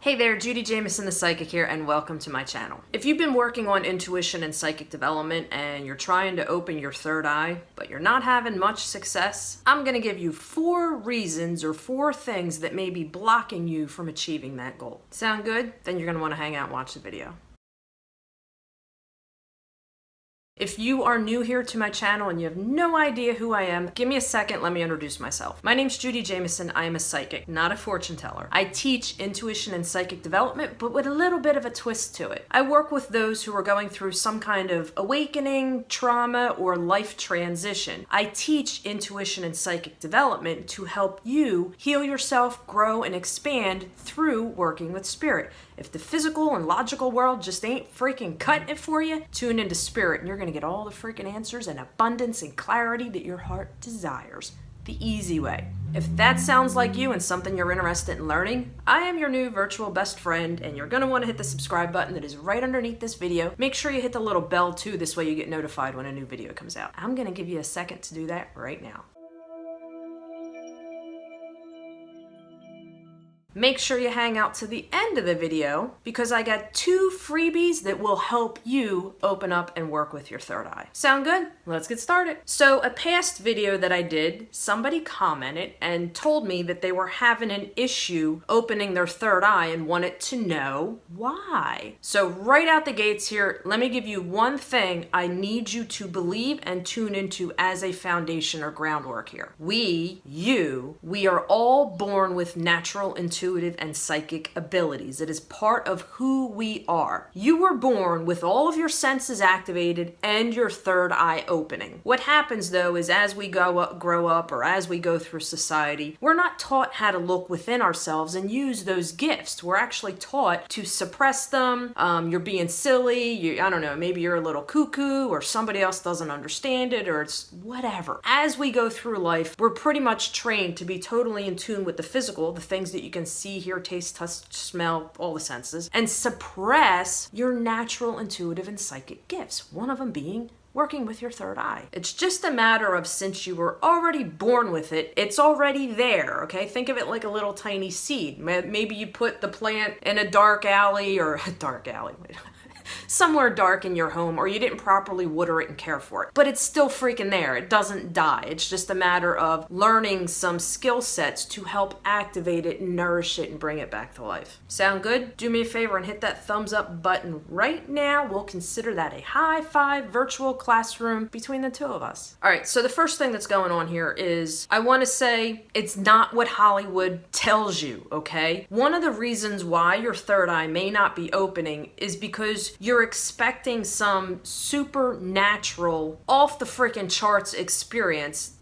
Hey there, Judi Jamieson the Psychic here, and welcome to my channel. If you've been working on intuition and psychic development and you're trying to open your third eye, but you're not having much success, I'm going to give you 4 reasons or 4 things that may be blocking you from achieving that goal. Sound good? Then you're going to want to hang out and watch the video. If you are new here to my channel and you have no idea who I am, give me a second, let me introduce myself. My name's Judi Jamieson. I am a psychic, not a fortune teller. I teach intuition and psychic development, but with a little bit of a twist to it. I work with those who are going through some kind of awakening, trauma, or life transition. I teach intuition and psychic development to help you heal yourself, grow, and expand through working with spirit. If the physical and logical world just ain't freaking cutting it for you, tune into spirit and you're gonna get all the freaking answers and abundance and clarity that your heart desires. The easy way. If that sounds like you and something you're interested in learning, I am your new virtual best friend, and you're gonna wanna hit the subscribe button that is right underneath this video. Make sure you hit the little bell too, this way you get notified when a new video comes out. I'm gonna give you a second to do that right now. Make sure you hang out to the end of the video because I got 2 freebies that will help you open up and work with your third eye. Sound good? Let's get started. So a past video that I did, somebody commented and told me that they were having an issue opening their third eye and wanted to know why. So right out the gates here, let me give you one thing I need you to believe and tune into as a foundation or groundwork here. We are all born with natural intuitive and psychic abilities. It is part of who we are. You were born with all of your senses activated and your third eye opening. What happens though is as we grow up, or as we go through society, we're not taught how to look within ourselves and use those gifts. We're actually taught to suppress them. You're being silly. I don't know, maybe you're a little cuckoo or somebody else doesn't understand it, or it's whatever. As we go through life, we're pretty much trained to be totally in tune with the physical, the things that you can see, hear, taste, touch, smell, all the senses, and suppress your natural intuitive and psychic gifts, one of them being working with your third eye. It's just a matter of, since you were already born with it, it's already there, okay? Think of it like a little tiny seed. Maybe you put the plant in a dark alley, or a dark alley, somewhere dark in your home, or you didn't properly water it and care for it. But it's still freaking there. It doesn't die. It's just a matter of learning some skill sets to help activate it, nourish it, and bring it back to life. Sound good? Do me a favor and hit that thumbs up button right now. We'll consider that a high five virtual classroom between the 2 of us. All right, so the first thing that's going on here is I want to say it's not what Hollywood tells you, okay? One of the reasons why your third eye may not be opening is because you're expecting some supernatural, off the freaking charts experience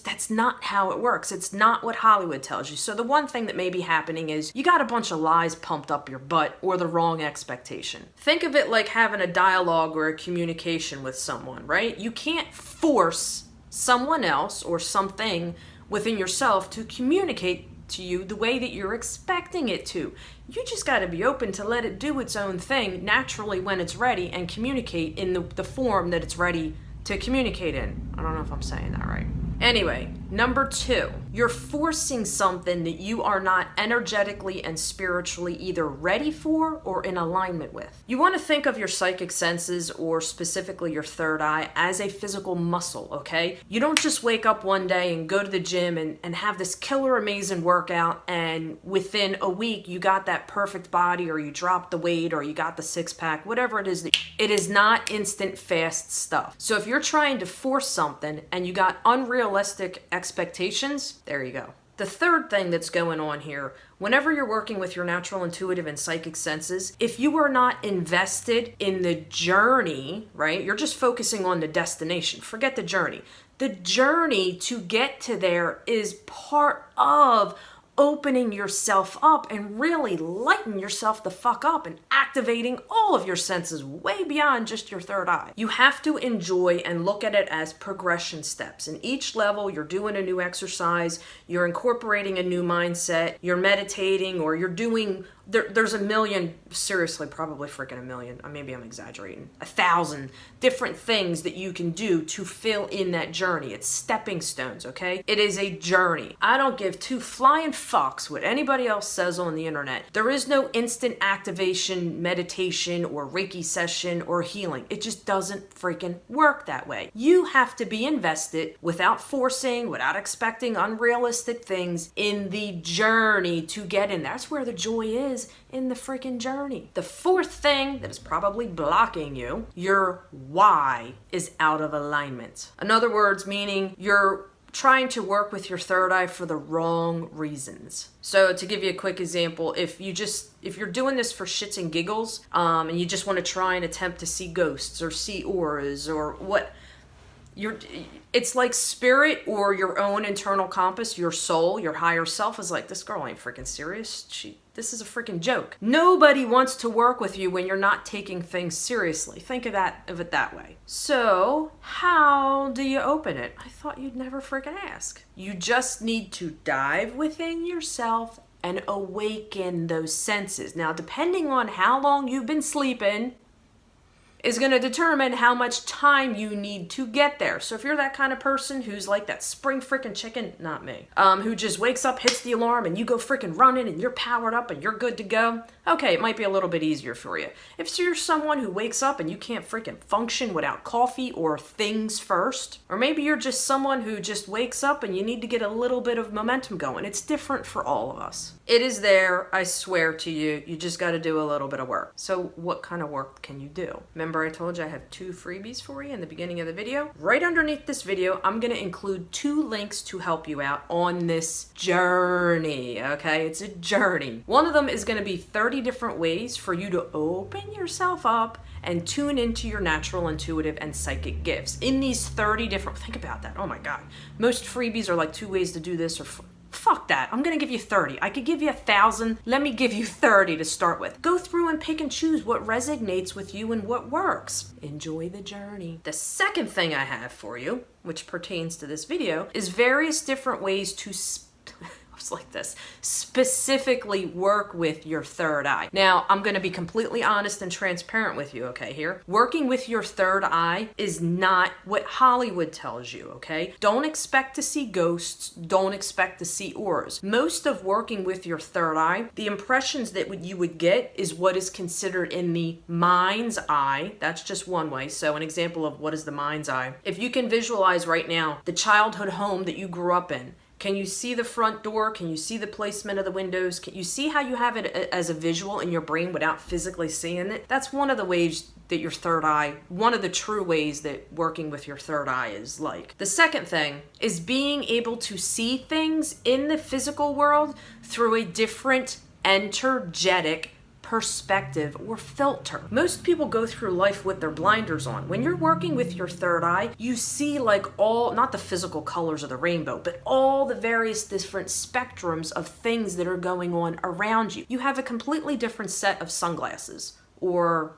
that's not how it works. It's not what Hollywood tells you. So the one thing that may be happening is you got a bunch of lies pumped up your butt or the wrong expectation. Think of it like having a dialogue or a communication with someone, right? You can't force someone else or something within yourself to communicate to you the way that you're expecting it to. You just got to be open to let it do its own thing naturally when it's ready and communicate in the form that it's ready to communicate in. I don't know if I'm saying that right. Anyway, number 2, you're forcing something that you are not energetically and spiritually either ready for or in alignment with. You want to think of your psychic senses, or specifically your third eye, as a physical muscle, okay? You don't just wake up one day and go to the gym and have this killer amazing workout, and within a week you got that perfect body, or you dropped the weight, or you got the 6-pack, whatever it is. It is not instant fast stuff. So if you're trying to force something and you got unrealistic expectations, there you go. The third thing that's going on here, whenever you're working with your natural intuitive and psychic senses, if you are not invested in the journey, right? You're just focusing on the destination. Forget the journey. The journey to get to there is part of opening yourself up and really lighten yourself the fuck up and activating all of your senses way beyond just your third eye. You have to enjoy and look at it as progression steps. In each level, you're doing a new exercise, you're incorporating a new mindset, you're meditating, or you're doing there's a million, seriously, probably freaking a million, maybe I'm exaggerating, 1,000 different things that you can do to fill in that journey. It's stepping stones, okay? It is a journey. I don't give two flying fucks what anybody else says on the internet. There is no instant activation, meditation, or Reiki session, or healing. It just doesn't freaking work that way. You have to be invested without forcing, without expecting unrealistic things in the journey to get in. That's where the joy is, in the freaking journey. The fourth thing that is probably blocking you, your why is out of alignment. In other words, meaning you're trying to work with your third eye for the wrong reasons. So to give you a quick example, if you're doing this for shits and giggles, and you just want to try and attempt to see ghosts or see auras or what, it's like spirit or your own internal compass, your soul, your higher self is like, this girl ain't freaking serious. This is a freaking joke. Nobody wants to work with you when you're not taking things seriously. Think of it that way. So how do you open it? I thought you'd never freaking ask. You just need to dive within yourself and awaken those senses. Now, depending on how long you've been sleeping, is going to determine how much time you need to get there. So if you're that kind of person who's like that spring freaking chicken, not me, who just wakes up, hits the alarm, and you go freaking running and you're powered up and you're good to go, okay, it might be a little bit easier for you. If you're someone who wakes up and you can't freaking function without coffee or things first, or maybe you're just someone who just wakes up and you need to get a little bit of momentum going, it's different for all of us. It is there, I swear to you. You just got to do a little bit of work. So what kind of work can you do? Remember I told you I have 2 freebies for you in the beginning of the video? Right underneath this video, I'm going to include 2 links to help you out on this journey, okay? It's a journey. One of them is going to be 30 different ways for you to open yourself up and tune into your natural, intuitive, and psychic gifts. In these 30 different, think about that, oh my God. Most freebies are like 2 ways to do this, or fuck that. I'm gonna give you 30. I could give you 1,000. Let me give you 30 to start with. Go through and pick and choose what resonates with you and what works. Enjoy the journey. The second thing I have for you, which pertains to this video, is various different ways to like this, specifically work with your third eye. Now, I'm going to be completely honest and transparent with you, okay, here. Working with your third eye is not what Hollywood tells you, okay? Don't expect to see ghosts. Don't expect to see auras. Most of working with your third eye, the impressions that you would get is what is considered in the mind's eye. That's just one way. So an example of what is the mind's eye. If you can visualize right now the childhood home that you grew up in, can you see the front door? Can you see the placement of the windows? Can you see how you have it as a visual in your brain without physically seeing it? That's one of the ways that your third eye, one of the true ways that working with your third eye is like. The second thing is being able to see things in the physical world through a different energetic perspective or filter. Most people go through life with their blinders on. When you're working with your third eye, you see like all, not the physical colors of the rainbow, but all the various different spectrums of things that are going on around you. You have a completely different set of sunglasses or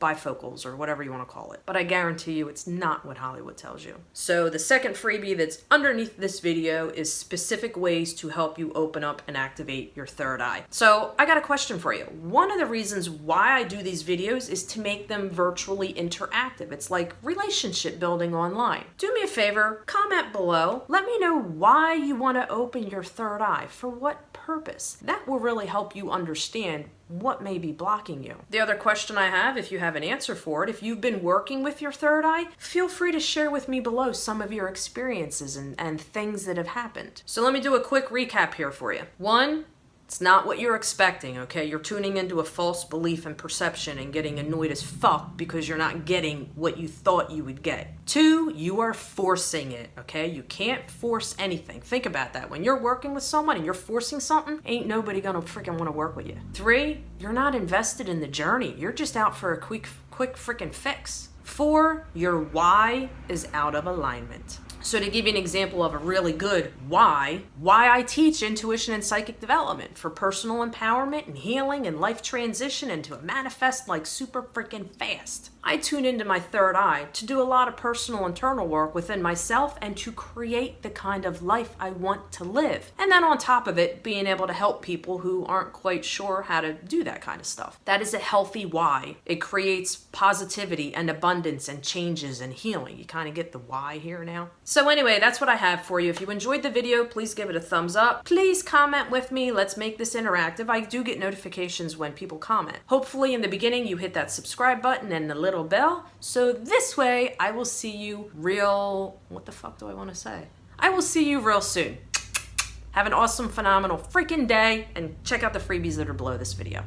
bifocals or whatever you want to call it. But I guarantee you it's not what Hollywood tells you. So the second freebie that's underneath this video is specific ways to help you open up and activate your third eye. So I got a question for you. One of the reasons why I do these videos is to make them virtually interactive. It's like relationship building online. Do me a favor, comment below. Let me know why you want to open your third eye. For what purpose? That will really help you understand what may be blocking you. The other question I have, if you have an answer for it, if you've been working with your third eye, feel free to share with me below some of your experiences and things that have happened. So let me do a quick recap here for you. 1, it's not what you're expecting, okay? You're tuning into a false belief and perception and getting annoyed as fuck because you're not getting what you thought you would get. 2, you are forcing it, okay? You can't force anything. Think about that. When you're working with someone and you're forcing something, ain't nobody gonna freaking wanna work with you. 3, you're not invested in the journey. You're just out for a quick freaking fix. 4, your why is out of alignment. So to give you an example of a really good why I teach intuition and psychic development for personal empowerment and healing and life transition and to manifest like super freaking fast. I tune into my third eye to do a lot of personal internal work within myself and to create the kind of life I want to live. And then on top of it, being able to help people who aren't quite sure how to do that kind of stuff. That is a healthy why. It creates positivity and abundance and changes and healing. You kind of get the why here now. So anyway, that's what I have for you. If you enjoyed the video, please give it a thumbs up. Please comment with me. Let's make this interactive. I do get notifications when people comment. Hopefully in the beginning you hit that subscribe button and the little bell. So this way I will see you what the fuck do I want to say? I will see you real soon. Have an awesome, phenomenal freaking day and check out the freebies that are below this video.